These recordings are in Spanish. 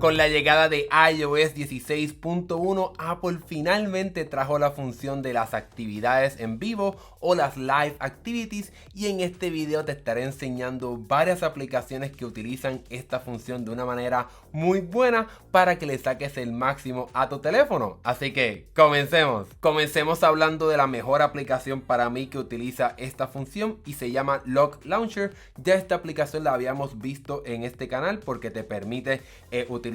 Con la llegada de iOS 16.1, Apple finalmente trajo la función de las actividades en vivo o las Live Activities, y en este video te estaré enseñando varias aplicaciones que utilizan esta función de una manera muy buena para que le saques el máximo a tu teléfono. Así que comencemos. Comencemos hablando de la mejor aplicación para mí que utiliza esta función y se llama Lock Launcher. Ya esta aplicación la habíamos visto en este canal porque te permite utilizar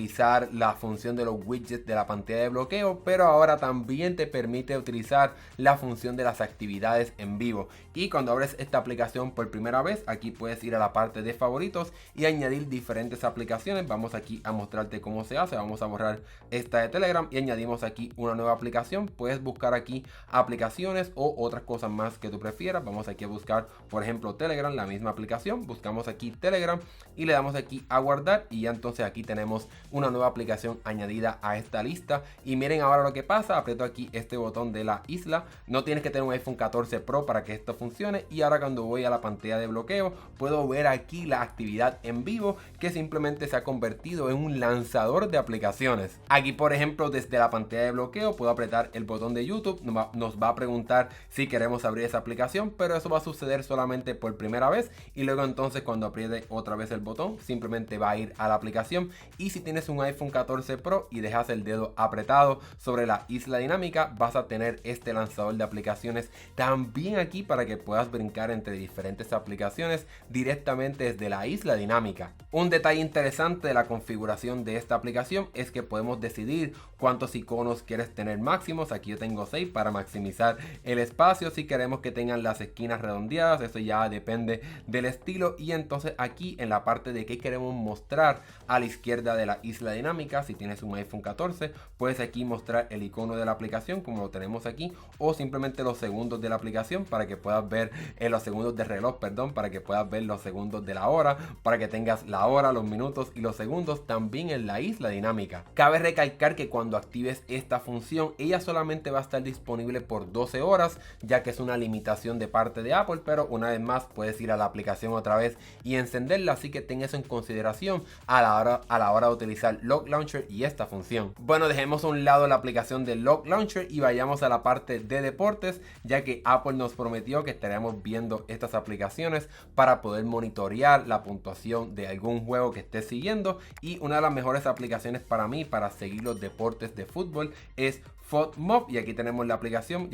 la función de los widgets de la pantalla de bloqueo, pero ahora también te permite utilizar la función de las actividades en vivo. Y cuando abres esta aplicación por primera vez, aquí puedes ir a la parte de favoritos y añadir diferentes aplicaciones. Vamos aquí a mostrarte cómo se hace. Vamos a borrar esta de Telegram y añadimos aquí una nueva aplicación. Puedes buscar aquí aplicaciones o otras cosas más que tú prefieras. Vamos aquí a buscar, por ejemplo, Telegram, la misma aplicación. Buscamos aquí Telegram y le damos aquí a guardar, y ya entonces aquí tenemos una nueva aplicación añadida a esta lista. Y miren ahora lo que pasa. Aprieto aquí este botón de la isla. No tienes que tener un iPhone 14 Pro para que esto funcione, y ahora cuando voy a la pantalla de bloqueo puedo ver aquí la actividad en vivo, que simplemente se ha convertido en un lanzador de aplicaciones. Aquí, por ejemplo, desde la pantalla de bloqueo puedo apretar el botón de YouTube. Nos va a preguntar si queremos abrir esa aplicación, pero eso va a suceder solamente por primera vez, y luego entonces cuando apriete otra vez el botón simplemente va a ir a la aplicación. Y si tienes un iPhone 14 Pro y dejas el dedo apretado sobre la isla dinámica, vas a tener este lanzador de aplicaciones también aquí para que puedas brincar entre diferentes aplicaciones directamente desde la isla dinámica. Un detalle interesante de la configuración de esta aplicación es que podemos decidir cuántos iconos quieres tener máximos. Aquí yo tengo 6 para maximizar el espacio. Si queremos que tengan las esquinas redondeadas, eso ya depende del estilo. Y entonces aquí en la parte de qué queremos mostrar a la izquierda de la isla dinámica, si tienes un iPhone 14, puedes aquí mostrar el icono de la aplicación como lo tenemos aquí, o simplemente los segundos de la aplicación para que puedas ver los segundos de reloj, perdón, para que puedas ver los segundos de la hora, para que tengas la hora, los minutos y los segundos también en la isla dinámica. Cabe recalcar que cuando actives esta función, ella solamente va a estar disponible por 12 horas, ya que es una limitación de parte de Apple, pero una vez más puedes ir a la aplicación otra vez y encenderla, así que ten eso en consideración a la hora de utilizar Lock Launcher y esta función. Bueno, dejemos a un lado la aplicación de Lock Launcher y vayamos a la parte de deportes, ya que Apple nos prometió que estaremos viendo estas aplicaciones para poder monitorear la puntuación de algún juego que estés siguiendo. Y una de las mejores aplicaciones para mí para seguir los deportes de fútbol es FOTMob, y aquí tenemos la aplicación.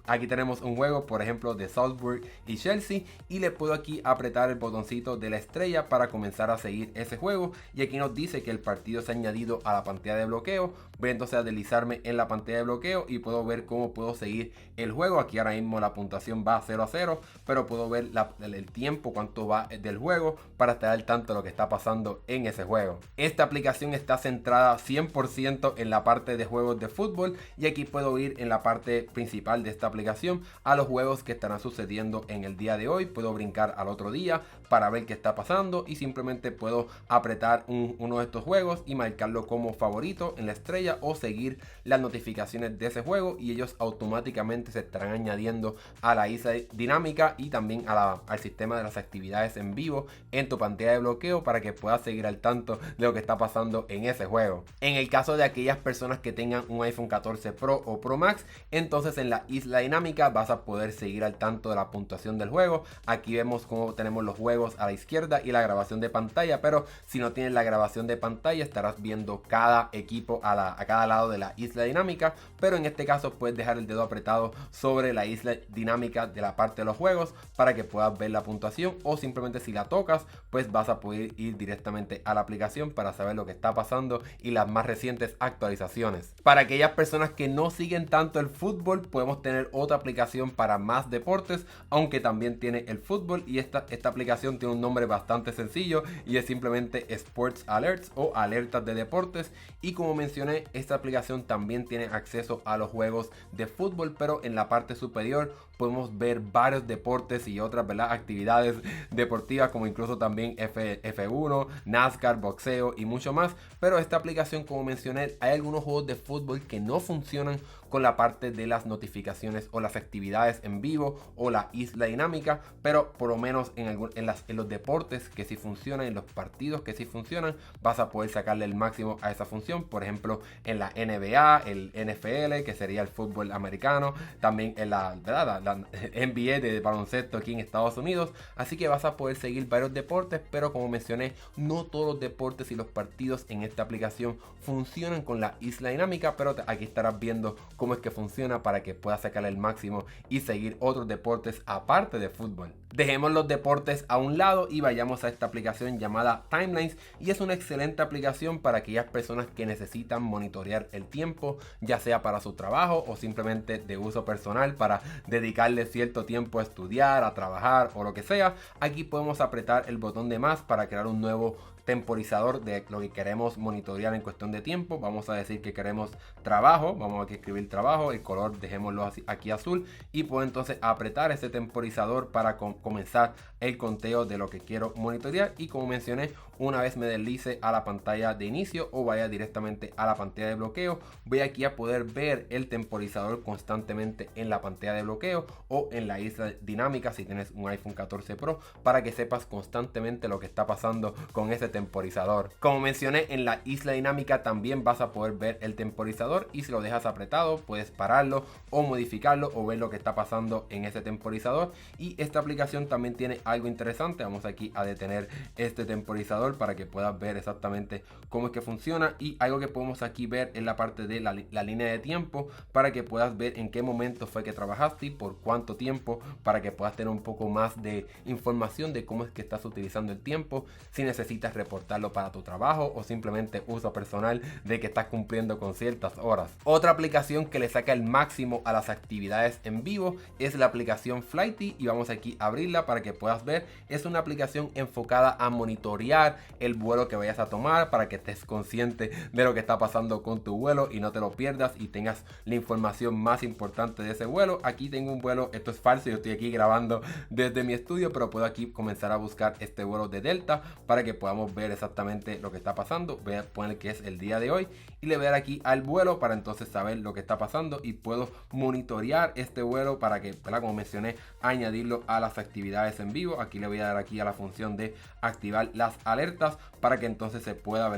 Aquí tenemos un juego, por ejemplo, de Salzburg y Chelsea, y le puedo aquí apretar el botoncito de la estrella para comenzar a seguir ese juego. Y aquí nos dice que el partido se ha añadido a la pantalla de bloqueo. Voy entonces a deslizarme en la pantalla de bloqueo y puedo ver cómo puedo seguir el juego. Aquí ahora mismo la puntuación va 0-0, pero puedo ver el tiempo, cuánto va del juego, para estar al tanto de lo que está pasando en ese juego. Esta aplicación está centrada 100% en la parte de juegos de fútbol, y aquí puedo ir en la parte principal de esta aplicación a los juegos que estarán sucediendo en el día de hoy. Puedo brincar al otro día para ver qué está pasando, y simplemente puedo apretar uno de estos juegos y marcarlo como favorito en la estrella, o seguir las notificaciones de ese juego, y ellos automáticamente se estarán añadiendo a la isla dinámica y también al sistema de las actividades en vivo en tu pantalla de bloqueo, para que puedas seguir al tanto de lo que está pasando en ese juego. En el caso de aquellas personas que tengan un iPhone 14 Pro o Pro Max, entonces en la isla dinámica vas a poder seguir al tanto de la puntuación del juego. Aquí vemos cómo tenemos los juegos a la izquierda y la grabación de pantalla, pero si no tienes la grabación de pantalla estarás viendo cada equipo a cada lado de la isla dinámica, pero en este caso puedes dejar el dedo apretado sobre la isla dinámica de la parte de los juegos para que puedas ver la puntuación, o simplemente si la tocas pues vas a poder ir directamente a la aplicación para saber lo que está pasando y las más recientes actualizaciones. Para aquellas personas que no siguen tanto el fútbol, podemos tener otra aplicación para más deportes, aunque también tiene el fútbol, y esta aplicación tiene un nombre bastante sencillo y es simplemente Sports Alerts o alertas de deportes. Y como mencioné, esta aplicación también tiene acceso a los juegos de fútbol, pero en la parte superior podemos ver varios deportes y otras, ¿verdad?, actividades deportivas, como incluso también F1, NASCAR, boxeo y mucho más. Pero esta aplicación, como mencioné, hay algunos juegos de fútbol que no funcionan con la parte de las notificaciones o las actividades en vivo o la isla dinámica, pero por lo menos en los deportes que sí funcionan, en los partidos que sí funcionan, vas a poder sacarle el máximo a esa función. Por ejemplo, en la NBA, el NFL, que sería el fútbol americano, también en la NBA de baloncesto aquí en Estados Unidos. Así que vas a poder seguir varios deportes, pero como mencioné, no todos los deportes y los partidos en esta aplicación funcionan con la isla dinámica, pero aquí estarás viendo cómo es que funciona para que puedas sacarle el máximo y seguir otros deportes aparte de fútbol. Dejemos los deportes a un lado y vayamos a esta aplicación llamada Timelines, y es una excelente aplicación para aquellas personas que necesitan monitorear el tiempo, ya sea para su trabajo o simplemente de uso personal para dedicarle cierto tiempo a estudiar, a trabajar o lo que sea. Aquí podemos apretar el botón de más para crear un nuevo temporizador de lo que queremos monitorear en cuestión de tiempo. Vamos a decir que queremos trabajo, vamos a escribir trabajo, el color dejémoslo así, aquí azul, y puedo entonces apretar ese temporizador para comenzar el conteo de lo que quiero monitorear. Y como mencioné, una vez me deslice a la pantalla de inicio o vaya directamente a la pantalla de bloqueo, voy aquí a poder ver el temporizador constantemente en la pantalla de bloqueo o en la isla dinámica si tienes un iPhone 14 Pro, para que sepas constantemente lo que está pasando con ese temporizador. Como mencioné, en la isla dinámica también vas a poder ver el temporizador, y si lo dejas apretado puedes pararlo o modificarlo o ver lo que está pasando en ese temporizador. Y esta aplicación también tiene algo interesante. Vamos aquí a detener este temporizador para que puedas ver exactamente cómo es que funciona, y algo que podemos aquí ver en la parte de la línea de tiempo, para que puedas ver en qué momento fue que trabajaste y por cuánto tiempo, para que puedas tener un poco más de información de cómo es que estás utilizando el tiempo, si necesitas reportarlo para tu trabajo o simplemente uso personal de que estás cumpliendo con ciertas horas. Otra aplicación que le saca el máximo a las actividades en vivo es la aplicación Flighty, y vamos aquí a abrirla para que puedas ver. Es una aplicación enfocada a monitorear el vuelo que vayas a tomar, para que estés consciente de lo que está pasando con tu vuelo y no te lo pierdas y tengas la información más importante de ese vuelo. Aquí tengo un vuelo, esto es falso, yo estoy aquí grabando desde mi estudio, pero puedo aquí comenzar a buscar este vuelo de Delta para que podamos ver exactamente lo que está pasando. Voy a poner que es el día de hoy y le voy a dar aquí al vuelo para entonces saber lo que está pasando, y puedo monitorear este vuelo para que, como mencioné, añadirlo a las actividades en vivo. Aquí le voy a dar aquí a la función de activar las alertas para que entonces se pueda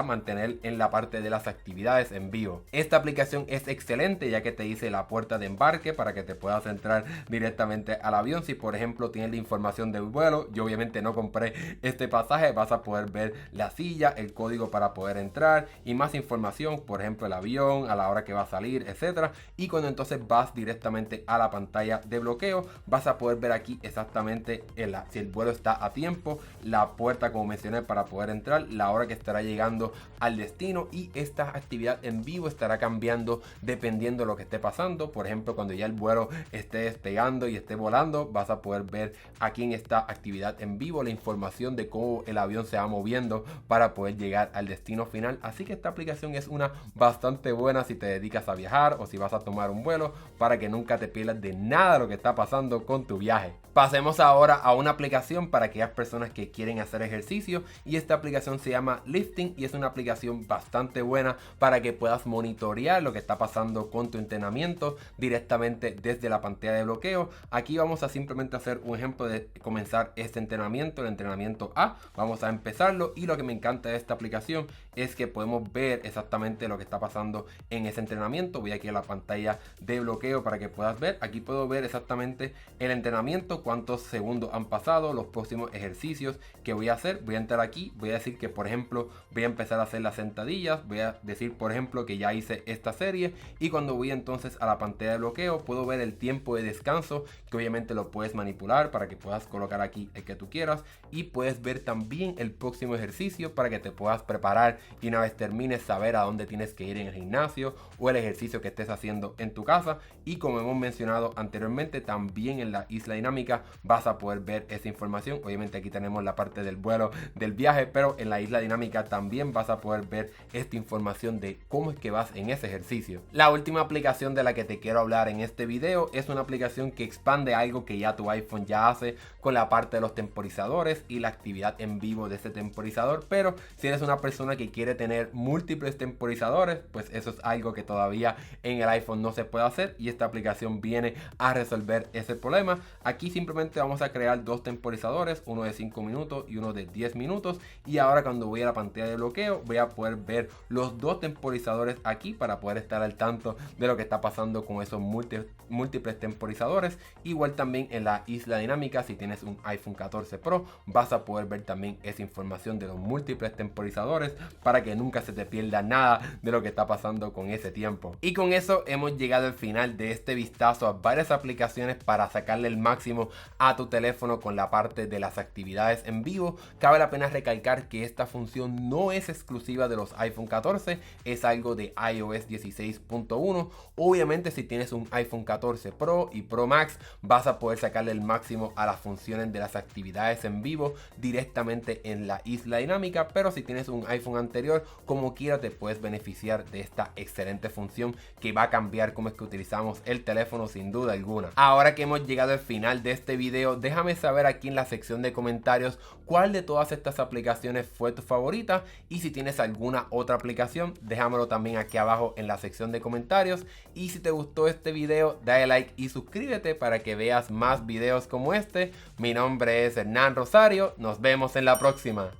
mantener en la parte de las actividades en vivo. Esta aplicación es excelente ya que te dice la puerta de embarque para que te puedas entrar directamente al avión. Si por ejemplo tienes la información del vuelo, yo obviamente no compré este pasaje, vas a poder ver la silla, el código para poder entrar y más información, por ejemplo el avión, a la hora que va a salir, etcétera. Y cuando entonces vas directamente a la pantalla de bloqueo, vas a poder ver aquí exactamente si el vuelo está a tiempo, la puerta como mencioné para poder entrar, la hora que estará llegando al destino, y esta actividad en vivo estará cambiando dependiendo de lo que esté pasando. Por ejemplo, cuando ya el vuelo esté despegando y esté volando, vas a poder ver aquí en esta actividad en vivo la información de cómo el avión se va moviendo para poder llegar al destino final. Así que esta aplicación es una bastante buena si te dedicas a viajar o si vas a tomar un vuelo, para que nunca te pierdas de nada de lo que está pasando con tu viaje. Pasemos ahora a una aplicación para aquellas personas que quieren hacer ejercicio, y esta aplicación se llama Lifting, y es una aplicación bastante buena para que puedas monitorear lo que está pasando con tu entrenamiento directamente desde la pantalla de bloqueo. Aquí vamos a simplemente hacer un ejemplo de comenzar este entrenamiento, el entrenamiento A. Vamos a empezarlo, y lo que me encanta de esta aplicación es que podemos ver exactamente lo que está pasando en ese entrenamiento. Voy aquí a la pantalla de bloqueo para que puedas ver. Aquí puedo ver exactamente el entrenamiento, cuántos segundos han pasado, los próximos ejercicios que voy a hacer. Voy a entrar aquí, voy a decir que por ejemplo voy a empezar a hacer las sentadillas, voy a decir por ejemplo que ya hice esta serie, y cuando voy entonces a la pantalla de bloqueo puedo ver el tiempo de descanso, que obviamente lo puedes manipular para que puedas colocar aquí el que tú quieras, y puedes ver también el próximo ejercicio para que te puedas preparar y una vez termines saber a dónde tienes que ir en el gimnasio o el ejercicio que estés haciendo en tu casa. Y como hemos mencionado anteriormente, también en la isla dinámica vas a poder ver esa información. Obviamente aquí tenemos la parte del vuelo del viaje, pero en la isla dinámica también vas a poder ver esta información de cómo es que vas en ese ejercicio. La última aplicación de la que te quiero hablar en este video es una aplicación que expande algo que ya tu iPhone ya hace con la parte de los temporizadores y la actividad en vivo de ese temporizador, pero si eres una persona que quiere tener múltiples temporizadores, pues eso es algo que todavía en el iPhone no se puede hacer y esta aplicación viene a resolver ese problema. Aquí simplemente vamos a crear dos temporizadores, uno de 5 minutos y uno de 10 minutos, y ahora cuando voy a la pantalla de bloqueo voy a poder ver los dos temporizadores aquí para poder estar al tanto de lo que está pasando con esos múltiples temporizadores. Igual también en la isla dinámica, si tienes un iPhone 14 Pro, vas a poder ver también esa información de los múltiples temporizadores para que nunca se te pierda nada de lo que está pasando con ese tiempo. Y con eso hemos llegado al final de este vistazo a varias aplicaciones para sacarle el máximo a tu teléfono con la parte de las actividades en vivo. Cabe la pena recalcar que esta función no es exclusiva de los iPhone 14, es algo de iOS 16.1. Obviamente si tienes un iPhone 14 Pro y Pro Max vas a poder sacarle el máximo a las funciones de las actividades en vivo directamente en la isla dinámica, pero si tienes un iPhone anterior, como quiera te puedes beneficiar de esta excelente función que va a cambiar cómo es que utilizamos el teléfono sin duda alguna. Ahora que hemos llegado al final de este video, déjame saber aquí en la sección de comentarios cuál de todas estas aplicaciones fue tu favorita, y si tienes alguna otra aplicación déjamelo también aquí abajo en la sección de comentarios. Y si te gustó este video, dale like y suscríbete para que veas más videos como este. Mi nombre es Hernán Rosario, nos vemos en la próxima.